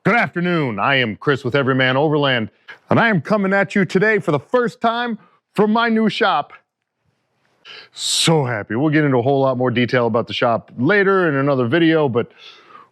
Good afternoon. I am Chris with Everyman Overland, and I am coming at you today for the first time from my new shop. So happy. We'll get into a whole lot more detail about the shop later in another video, but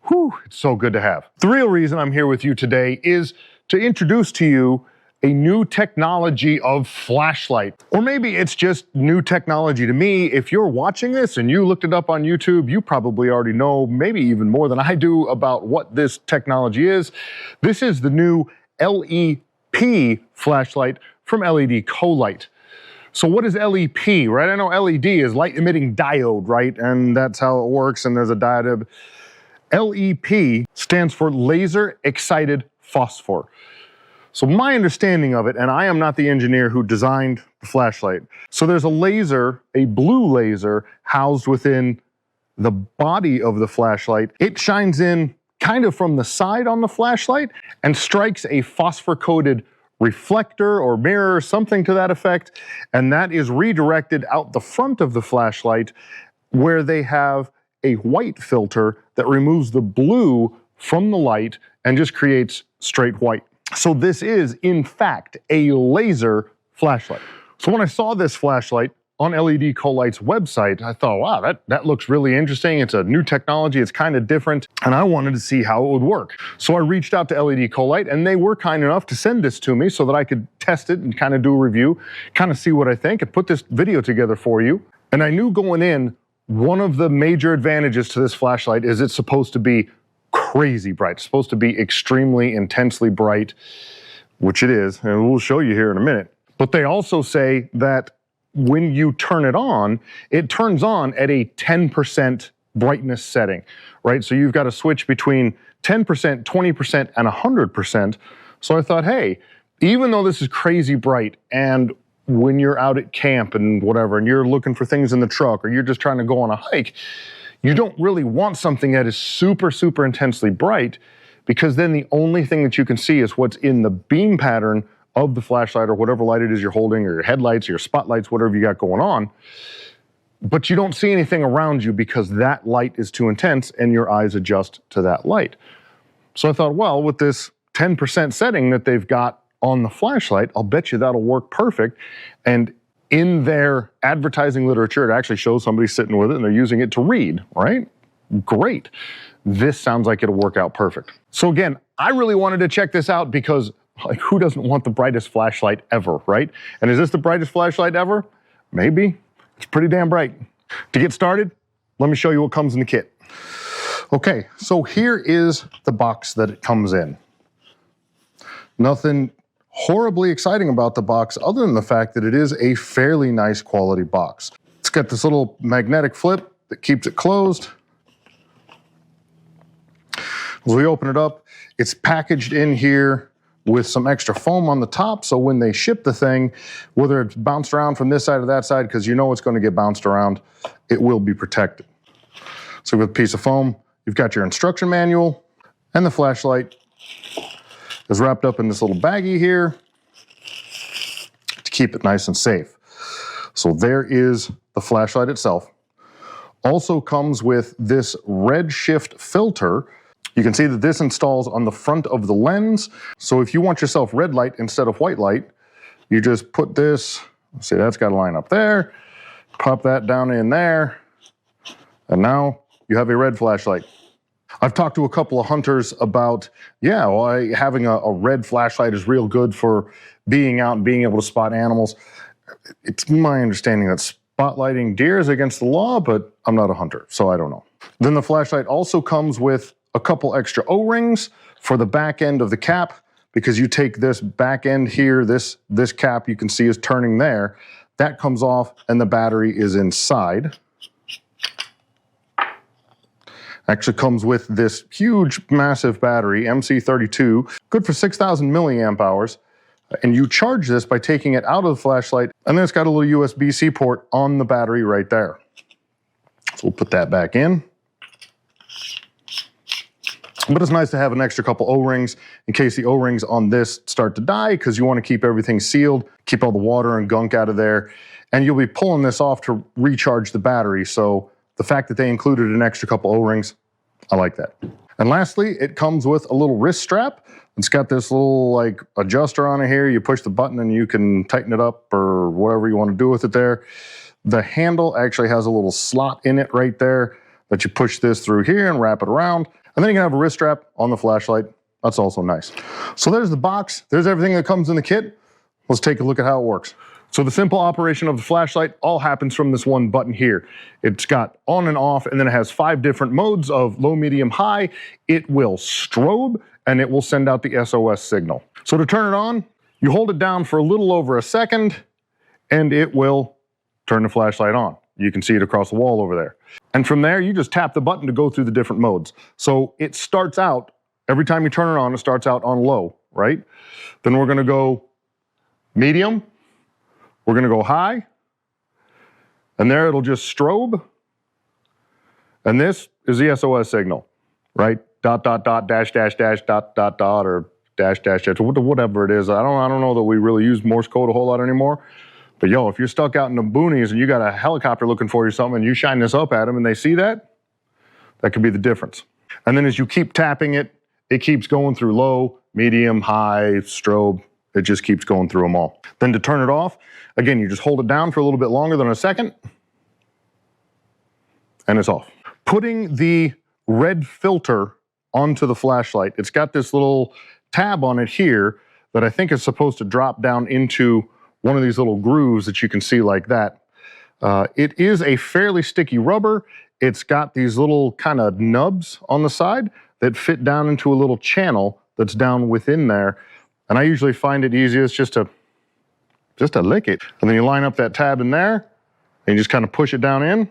whew, it's so good to have. The real reason I'm here with you today is to introduce to you a new technology of flashlight. Or maybe it's just new technology to me. If you're watching this and you looked it up on YouTube, you probably already know, maybe even more than I do, about what this technology is. This is the new LEP flashlight from CoLight. So what is LEP, right? I know LED is light emitting diode, right? And that's how it works, and there's a diode. LEP stands for laser excited phosphor. So my understanding of it, and I am not the engineer who designed the flashlight. So there's a laser, a blue laser, housed within the body of the flashlight. It shines in kind of from the side on the flashlight and strikes a phosphor-coated reflector or mirror, something to that effect. And that is redirected out the front of the flashlight, where they have a white filter that removes the blue from the light and just creates straight white. So this is, in fact, a laser flashlight. So when I saw this flashlight on CoLight's website, I thought, wow, that looks really interesting. It's a new technology, it's kind of different, and I wanted to see how it would work. So I reached out to CoLight, and they were kind enough to send this to me so that I could test it and kind of do a review, kind of see what I think, and put this video together for you. And I knew going in, one of the major advantages to this flashlight is it's supposed to be crazy bright. It's supposed to be extremely intensely bright, which it is, and we'll show you here in a minute. But they also say that when you turn it turns on at a 10% brightness setting, right? So you've got to switch between 10%, 20%, and 100%. So I thought, hey, even though this is crazy bright, and when you're out at camp and whatever, and you're looking for things in the truck, or you're just trying to go on a hike, you don't really want something that is super, super intensely bright, because then the only thing that you can see is what's in the beam pattern of the flashlight, or whatever light it is you're holding, or your headlights, or your spotlights, whatever you got going on. But you don't see anything around you because that light is too intense and your eyes adjust to that light. So I thought, well, with this 10% setting that they've got on the flashlight, I'll bet you that'll work perfect. And in their advertising literature, it actually shows somebody sitting with it and they're using it to read, right? Great. This sounds like it'll work out perfect. So again, I really wanted to check this out because, like, who doesn't want the brightest flashlight ever, right? And is this the brightest flashlight ever? Maybe. It's pretty damn bright. To get started, let me show you what comes in the kit. Okay, so here is the box that it comes in. Nothing horribly exciting about the box other than the fact that it is a fairly nice quality box. It's got this little magnetic flip that keeps it closed. As we open it up, it's packaged in here with some extra foam on the top, so when they ship the thing, whether it's bounced around from this side or that side, because you know it's going to get bounced around, it will be protected. So with a piece of foam, you've got your instruction manual, and the flashlight is wrapped up in this little baggie here to keep it nice and safe. So there is the flashlight itself. Also comes with this red shift filter. You can see that this installs on the front of the lens. So if you want yourself red light instead of white light, you just put this, see, that's got a line up there, pop that down in there, and now you have a red flashlight. I've talked to a couple of hunters about, yeah, well, having a red flashlight is real good for being out and being able to spot animals. It's my understanding that spotlighting deer is against the law, but I'm not a hunter, so I don't know. Then the flashlight also comes with a couple extra O-rings for the back end of the cap, because you take this back end here, this cap you can see is turning there, that comes off and the battery is inside. Actually comes with this huge, massive battery, MC32, good for 6,000 milliamp hours. And you charge this by taking it out of the flashlight, and then it's got a little USB-C port on the battery right there. So we'll put that back in. But it's nice to have an extra couple O-rings in case the O-rings on this start to die, because you want to keep everything sealed, keep all the water and gunk out of there. And you'll be pulling this off to recharge the battery. So the fact that they included an extra couple O-rings, I like that. And lastly, it comes with a little wrist strap. It's got this little like adjuster on it here. You push the button and you can tighten it up or whatever you want to do with it there. The handle actually has a little slot in it right there that you push this through here and wrap it around. And then you can have a wrist strap on the flashlight. That's also nice. So there's the box. There's everything that comes in the kit. Let's take a look at how it works. So the simple operation of the flashlight all happens from this one button here. It's got on and off, and then it has 5 different modes of low, medium, high. It will strobe, and it will send out the SOS signal. So to turn it on, you hold it down for a little over a second, and it will turn the flashlight on. You can see it across the wall over there. And from there, you just tap the button to go through the different modes. So it starts out, every time you turn it on, it starts out on low, right? Then we're gonna go medium, we're gonna go high, and there it'll just strobe. And this is the SOS signal, right? Dot, dot, dot, dash, dash, dash, dot, dot, dot, or dash, dash, dash, whatever it is. I don't know that we really use Morse code a whole lot anymore. But yo, if you're stuck out in the boonies and you got a helicopter looking for you or something and you shine this up at them and they see that, that could be the difference. And then as you keep tapping it, it keeps going through low, medium, high, strobe. It just keeps going through them all. Then to turn it off, again, you just hold it down for a little bit longer than a second, and it's off. Putting the red filter onto the flashlight, it's got this little tab on it here that I think is supposed to drop down into one of these little grooves that you can see like that. It is a fairly sticky rubber. It's got these little kind of nubs on the side that fit down into a little channel that's down within there. And I usually find it easiest just to lick it. And then you line up that tab in there and you just kind of push it down in.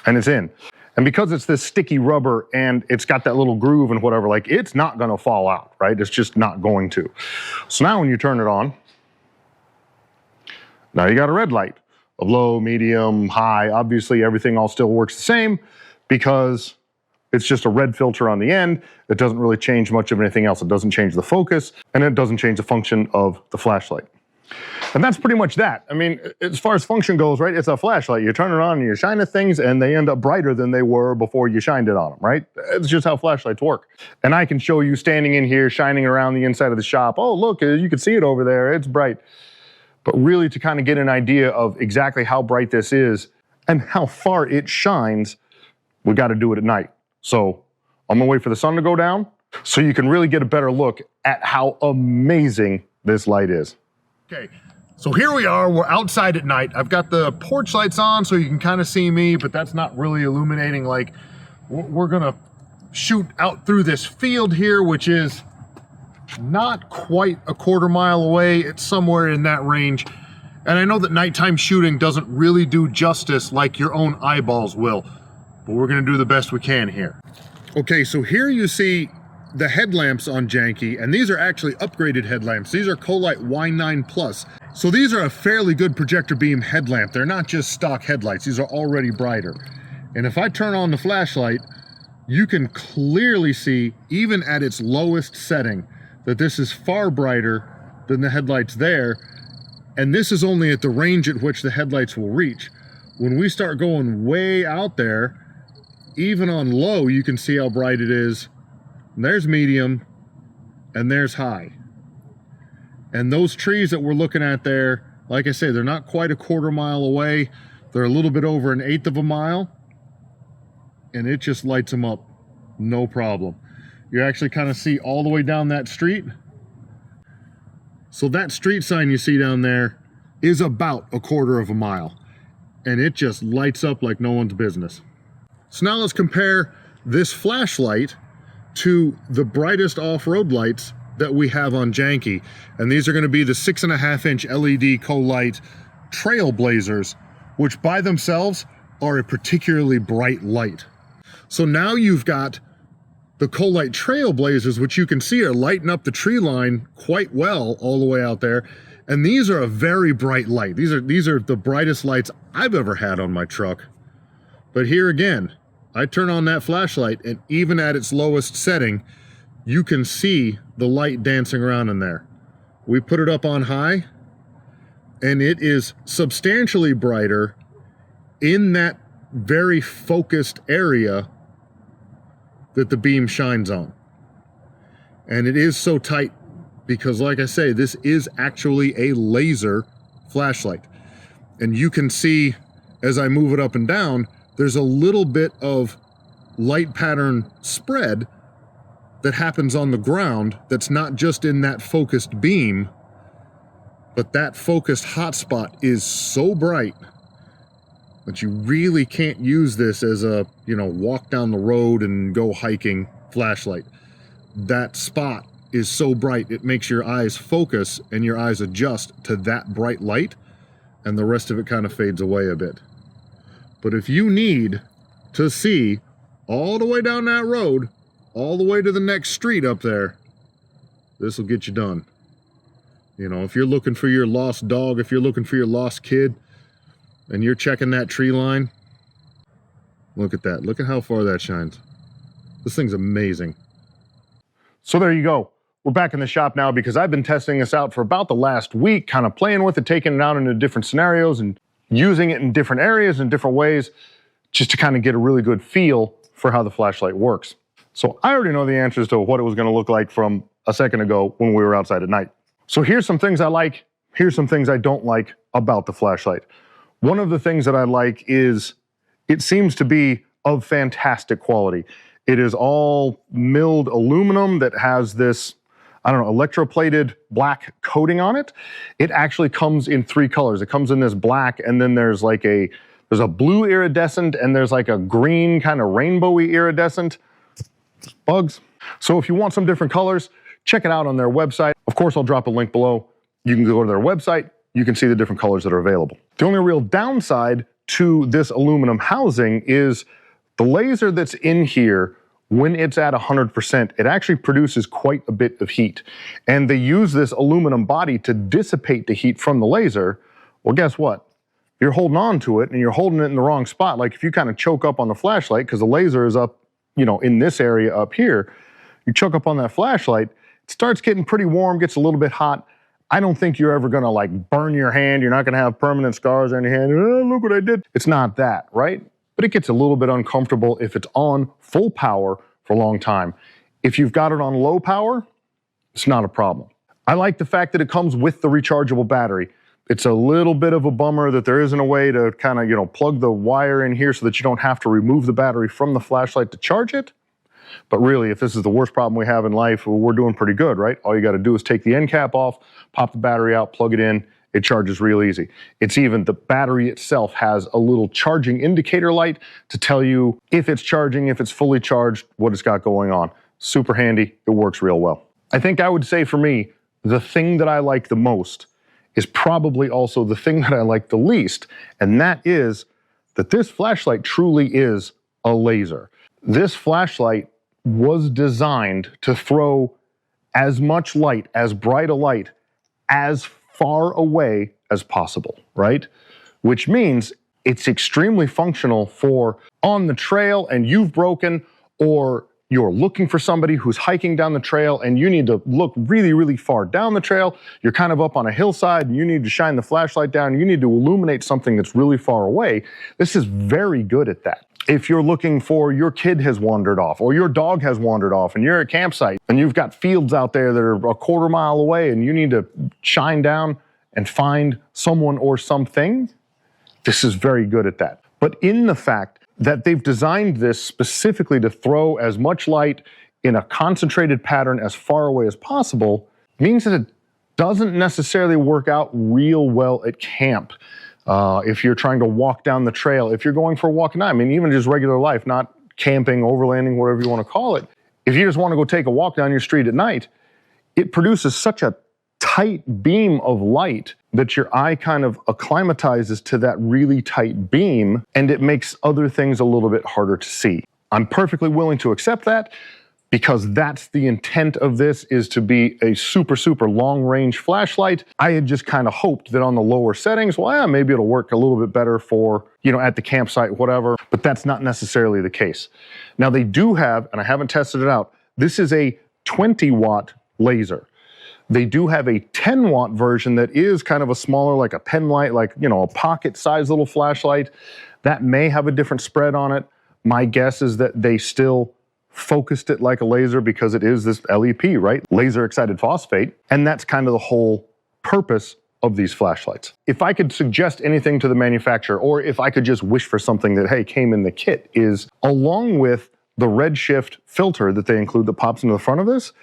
And it's in. And because it's this sticky rubber and it's got that little groove and whatever, like it's not gonna fall out, right? It's just not going to. So now when you turn it on, now you got a red light of low, medium, high. Obviously everything all still works the same because it's just a red filter on the end. It doesn't really change much of anything else. It doesn't change the focus and it doesn't change the function of the flashlight. And that's pretty much that. I mean, as far as function goes, right, it's a flashlight. You turn it on and you shine at things and they end up brighter than they were before you shined it on them, right? It's just how flashlights work. And I can show you standing in here, shining around the inside of the shop. Oh, look, you can see it over there. It's bright. But really to kind of get an idea of exactly how bright this is and how far it shines, we got to do it at night. So I'm gonna wait for the sun to go down so you can really get a better look at how amazing this light is. Okay, so here we are, we're outside at night. I've got the porch lights on so you can kind of see me, but that's not really illuminating. Like, we're gonna shoot out through this field here, which is not quite a quarter mile away. It's somewhere in that range. And I know that nighttime shooting doesn't really do justice like your own eyeballs will, but we're gonna do the best we can here. Okay, so here you see the headlamps on Janky, and these are actually upgraded headlamps. These are CoLight Y9 Plus. So these are a fairly good projector beam headlamp. They're not just stock headlights. These are already brighter. And if I turn on the flashlight, you can clearly see, even at its lowest setting, that this is far brighter than the headlights there. And this is only at the range at which the headlights will reach. When we start going way out there, even on low, you can see how bright it is. There's medium, and there's high. And those trees that we're looking at there, like I say, they're not quite a quarter mile away. They're a little bit over 1/8 of a mile, and it just lights them up, no problem. You actually kind of see all the way down that street. So that street sign you see down there is about a quarter of a mile, and it just lights up like no one's business. So now let's compare this flashlight to the brightest off-road lights that we have on Janky. And these are gonna be the 6.5-inch LED CoLight Trailblazers, which by themselves are a particularly bright light. So now you've got the CoLight Trailblazers, which you can see are lighting up the tree line quite well all the way out there. And these are a very bright light. These are the brightest lights I've ever had on my truck. But here again, I turn on that flashlight, and even at its lowest setting, you can see the light dancing around in there. We put it up on high, and it is substantially brighter in that very focused area that the beam shines on. And it is so tight because, like I say, this is actually a laser flashlight. And you can see as I move it up and down, there's a little bit of light pattern spread that happens on the ground that's not just in that focused beam, but that focused hotspot is so bright that you really can't use this as a, walk down the road and go hiking flashlight. That spot is so bright, it makes your eyes focus and your eyes adjust to that bright light, and the rest of it kind of fades away a bit. But if you need to see all the way down that road, all the way to the next street up there, this will get you done. If you're looking for your lost dog, if you're looking for your lost kid, and you're checking that tree line, look at that. Look at how far that shines. This thing's amazing. So there you go. We're back in the shop now because I've been testing this out for about the last week, kind of playing with it, taking it out into different scenarios and using it in different areas in different ways, just to kind of get a really good feel for how the flashlight works. So I already know the answers to what it was going to look like from a second ago when we were outside at night. So here's some things I like, here's some things I don't like about the flashlight. One of the things that I like is it seems to be of fantastic quality. It is all milled aluminum that has this, electroplated black coating on it. It actually comes in 3 colors. It comes in this black, and then there's a blue iridescent, and there's like a green kind of rainbowy iridescent. Bugs. So if you want some different colors, check it out on their website. Of course, I'll drop a link below. You can go to their website. You can see the different colors that are available. The only real downside to this aluminum housing is the laser that's in here, when it's at 100%, it actually produces quite a bit of heat. And they use this aluminum body to dissipate the heat from the laser. Well, guess what? You're holding on to it and you're holding it in the wrong spot. Like if you kind of choke up on the flashlight, because the laser is up, in this area up here, you choke up on that flashlight, it starts getting pretty warm, gets a little bit hot. I don't think you're ever gonna burn your hand. You're not gonna have permanent scars on your hand. Oh, look what I did. It's not that, right? But it gets a little bit uncomfortable if it's on full power for a long time. If you've got it on low power, it's not a problem. I like the fact that it comes with the rechargeable battery. It's a little bit of a bummer that there isn't a way to kind of, plug the wire in here so that you don't have to remove the battery from the flashlight to charge it. But really, if this is the worst problem we have in life, well, we're doing pretty good, right? All you got to do is take the end cap off, pop the battery out, plug it in. It charges real easy. It's even, the battery itself has a little charging indicator light to tell you if it's charging, if it's fully charged, what it's got going on. Super handy. It works real well. I think I would say for me, the thing that I like the most is probably also the thing that I like the least, and that is that this flashlight truly is a laser. This flashlight was designed to throw as much light, as bright a light, as far away as possible, right? Which means it's extremely functional for on the trail and you've broken, or you're looking for somebody who's hiking down the trail and you need to look really, really far down the trail. You're kind of up on a hillside and you need to shine the flashlight down. You need to illuminate something that's really far away. This is very good at that. If you're looking for, your kid has wandered off or your dog has wandered off and you're at a campsite and you've got fields out there that are a quarter mile away and you need to shine down and find someone or something, this is very good at that. But in the fact that they've designed this specifically to throw as much light in a concentrated pattern as far away as possible means that it doesn't necessarily work out real well at camp. If you're trying to walk down the trail, if you're going for a walk at night, I mean, even just regular life, not camping, overlanding, whatever you want to call it. If you just want to go take a walk down your street at night, it produces such a tight beam of light that your eye kind of acclimatizes to that really tight beam, and it makes other things a little bit harder to see. I'm perfectly willing to accept that because that's the intent of this, is to be a super, super long range flashlight. I had just kind of hoped that on the lower settings, well, yeah, maybe it'll work a little bit better for, at the campsite, whatever, but that's not necessarily the case. Now they do have, and I haven't tested it out, this is a 20-watt laser. They do have a 10-watt version that is kind of a smaller, like a pen light, like, a pocket-sized little flashlight. That may have a different spread on it. My guess is that they still focused it like a laser because it is this LEP, right? Laser excited phosphate. And that's kind of the whole purpose of these flashlights. If I could suggest anything to the manufacturer, or if I could just wish for something that, hey, came in the kit, is along with the redshift filter that they include that pops into the front of this,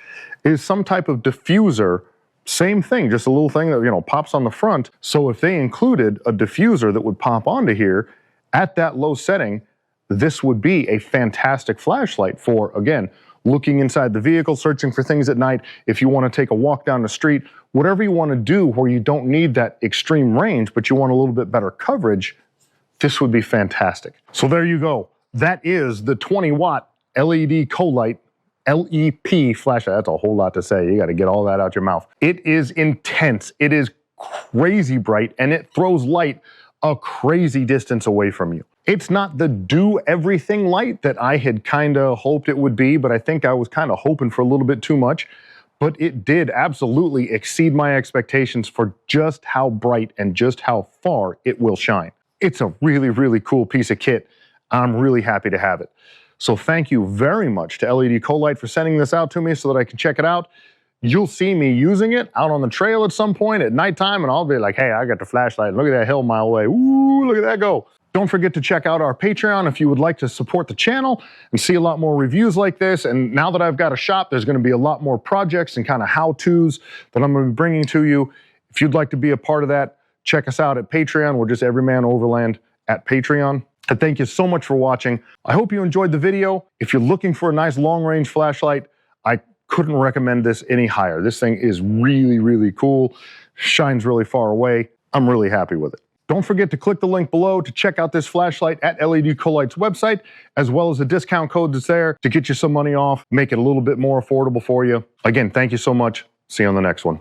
is some type of diffuser. Same thing, just a little thing that, you know, pops on the front. So if they included a diffuser that would pop onto here at that low setting, this would be a fantastic flashlight for, again, looking inside the vehicle, searching for things at night. If you want to take a walk down the street, whatever you want to do where you don't need that extreme range, but you want a little bit better coverage, this would be fantastic. So there you go. That is the 20-watt LED CoLight LEP flashlight. That's a whole lot to say. You got to get all that out your mouth. It is intense. It is crazy bright, and it throws light a crazy distance away from you. It's not the do everything light that I had kind of hoped it would be, but I think I was kind of hoping for a little bit too much. But it did absolutely exceed my expectations for just how bright and just how far it will shine. It's a really, really cool piece of kit. I'm really happy to have it. So thank you very much to LED CoLight for sending this out to me so that I can check it out. You'll see me using it out on the trail at some point at nighttime, and I'll be like, hey, I got the flashlight. Look at that hill a mile away. Ooh, look at that go. Don't forget to check out our Patreon if you would like to support the channel and see a lot more reviews like this. And now that I've got a shop, there's going to be a lot more projects and kind of how-tos that I'm going to be bringing to you. If you'd like to be a part of that, check us out at Patreon. We're just Everyman Overland at Patreon. And thank you so much for watching. I hope you enjoyed the video. If you're looking for a nice long-range flashlight, I couldn't recommend this any higher. This thing is really, really cool. Shines really far away. I'm really happy with it. Don't forget to click the link below to check out this flashlight at LED CoLight's website, as well as the discount code that's there to get you some money off, make it a little bit more affordable for you. Again, thank you so much. See you on the next one.